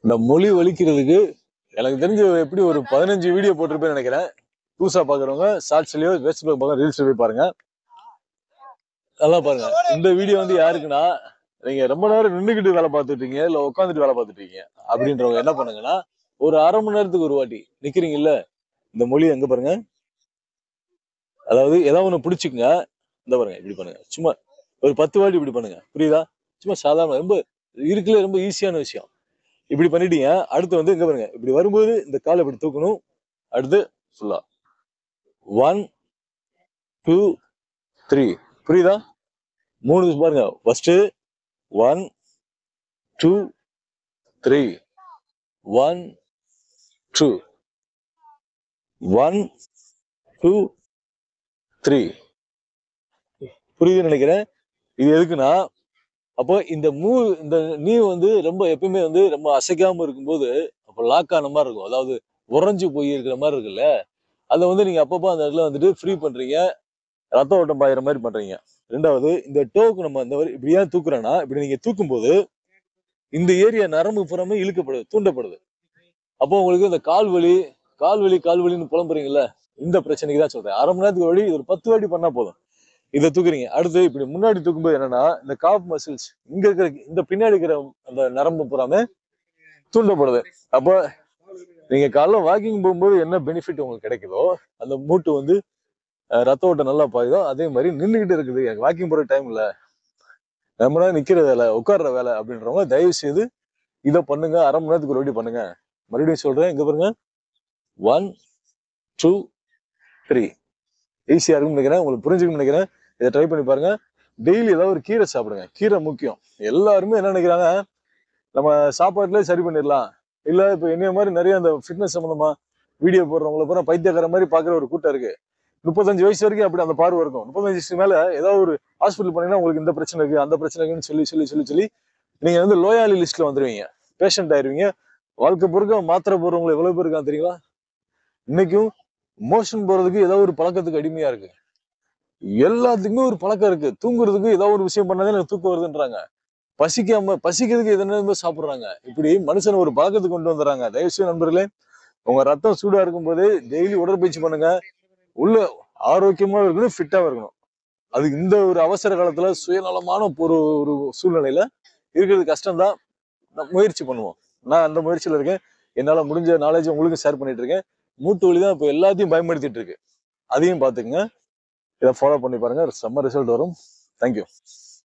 இந்த மொழி வலிக்கிறதுக்கு எனக்கு தெரிஞ்சு எப்படி ஒரு 15 வீடியோ போட்டிருப்பேன்னு நினைக்கிறேன். புதுசா பாக்குறவங்க ஷார்ட்ஸ்லயோ ஃபேஸ்புக் பாக்க ரீல்ஸ்ல போய் பாருங்க. நல்லா பாருங்க. இந்த வீடியோ வந்து யாருக்குன்னா, நீங்க ரொம்ப நேரம் நின்றுகிட்டு வேலை பார்த்துட்டு இருக்கீங்க, இல்ல உட்காந்துட்டு வேலை பார்த்துட்டு இருக்கீங்க அப்படின்றவங்க என்ன பண்ணுங்கன்னா, ஒரு அரை மணி நேரத்துக்கு ஒரு வாட்டி நிக்கிறீங்கல்ல, இந்த மொழி எங்க பாருங்க. அதாவது ஏதாவது ஒண்ணு பிடிச்சுக்குங்க. இந்த பாருங்க இப்படி பண்ணுங்க. சும்மா ஒரு 10 வாட்டி இப்படி பண்ணுங்க. புரியுதா? சும்மா சாதாரண ரொம்ப இருக்குல்ல, ரொம்ப ஈஸியான விஷயம். இப்படி பண்ணிட்டீங்க. அடுத்து வந்து இங்க பாருங்க. இப்படி வரும்போது இந்த காலை இப்படி தூக்கணும். அடுத்து ஃபுல்லா 1 2 3 புரியுதா? 3 பாருங்க. ஃபர்ஸ்ட் 1 2 3 1 2 1 2 3 புரியுதுன்னு நினைக்கிறேன். இது எதுக்குன்னா, அப்போ இந்த நீ வந்து ரொம்ப எப்பயுமே வந்து ரொம்ப அசைக்காம இருக்கும்போது அப்போ லாக் ஆன மாதிரி இருக்கும். அதாவது உறைஞ்சு போய் இருக்கிற மாதிரி இருக்குல்ல, அதை வந்து நீங்க அப்பப்போ அந்த இடத்துல வந்துட்டு ஃப்ரீ பண்றீங்க. ரத்த ஓட்டம் பாயிற மாதிரி பண்றீங்க. ரெண்டாவது இந்த டோக்கு நம்ம இந்த மாதிரி இப்படி ஏன் தூக்குறேன்னா, இப்படி நீங்க தூக்கும்போது இந்த ஏரியா நரம்பு புறமே இழுக்கப்படுது, தூண்டப்படுது. அப்போ உங்களுக்கு இந்த கால் வலின்னு புலம்புறீங்கல்ல, இந்த பிரச்சனைக்கு தான் சொல்றேன். அரை மணி நேரத்துக்கு வழி ஒரு 10 வாட்டி பண்ணா போதும். இதை தூக்குறீங்க. அடுத்து இப்படி முன்னாடி தூக்கும்போது என்னன்னா, இந்த காப் மசில்ஸ் இங்க இருக்கிற இந்த பின்னாடி இருக்கிற அந்த நரம்பு புறாம தூண்டப்படுது. அப்போ நீங்க காலைல வாக்கிங் போகும்போது என்ன பெனிஃபிட் உங்களுக்கு கிடைக்குதோ, அந்த மூட்டு வந்து ரத்த ஓட்டம் நல்லா பாயுதோ, அதே மாதிரி நின்றுகிட்டு இருக்குது. எனக்கு வாக்கிங் போற டைம் இல்ல, நம்ம நிக்கிற வேலை, உட்கார்ற வேலை அப்படின்றவங்க தயவு செய்து இதை பண்ணுங்க. அரை மணி நேரத்துக்கு ஒரு வாட்டி பண்ணுங்க. மறுபடியும் சொல்றேன், இங்க பாருங்க. 1 2 3 ஈஸியா இருக்கும்னு நினைக்கிறேன். உங்களுக்கு புரிஞ்சுக்கணும்னு நினைக்கிறேன். இதை ட்ரை பண்ணி பாருங்க. டெய்லி ஏதாவது ஒரு கீரை சாப்பிடுங்க. கீரை முக்கியம். எல்லாருமே என்ன நினைக்கிறாங்க, நம்ம சாப்பாட்டுல சரி பண்ணிடலாம். இல்ல இப்ப என்னைய மாதிரி நிறைய அந்த ஃபிட்னஸ் சம்பந்தமா வீடியோ போடுறவங்கள பூரா பைத்தியக்கார மாதிரி பாக்குற ஒரு கூட்டம் இருக்கு. 35 வயசு வரைக்கும் அப்படி அந்த பார்வை இருக்கும். 35 வயசுக்கு மேல ஏதாவது ஒரு ஹாஸ்பிட்டல் போனீங்கன்னா உங்களுக்கு இந்த பிரச்சனை இருக்கு, அந்த பிரச்சனை இருக்குன்னு சொல்லி சொல்லி சொல்லி சொல்லி நீங்க வந்து லோயாலி லிஸ்ட்ல வந்துருவீங்க. பேஷண்ட் ஆயிருவீங்க. வாழ்க்கை பொறுக்க மாத்திரை போடுறவங்களை எவ்வளவு பேர் இருக்காங்க தெரியுங்களா? இன்னைக்கும் மோஷன் போறதுக்கு ஏதாவது ஒரு பழக்கத்துக்கு அடிமையா இருக்கு. எல்லாத்துக்குமே ஒரு பழக்கம் இருக்கு. தூங்குறதுக்கு ஏதாவது ஒரு விஷயம் பண்ணாதான் எனக்கு தூக்கம் வருதுன்றாங்க. பசிக்கிறதுக்கு எதனா சாப்பிடுறாங்க. இப்படி மனுஷன் ஒரு பழக்கத்துக்கு கொண்டு வந்துடுறாங்க. தயவுசெய்து நண்பர்களே, உங்க ரத்தம் சூடா இருக்கும் போது டெய்லி உடற்பயிற்சி பண்ணுங்க. உள்ள ஆரோக்கியமா இருக்கணும், ஃபிட்டா இருக்கணும். அது இந்த ஒரு அவசர காலத்துல சுயநலமான ஒரு ஒரு சூழ்நிலையில இருக்கிறது கஷ்டம்தான். முயற்சி பண்ணுவோம். நான் அந்த முயற்சியில இருக்கேன். என்னால முடிஞ்ச நாலேஜ் உங்களுக்கு ஷேர் பண்ணிட்டு இருக்கேன். மூட்டு வலி தான் இப்ப எல்லாத்தையும் பயன்படுத்திட்டு இருக்கு. அதையும் பாத்துக்கங்க. இதை ஃபாலோ பண்ணி பாருங்க. செம்ம ரிசல்ட் வரும். தேங்க்யூ.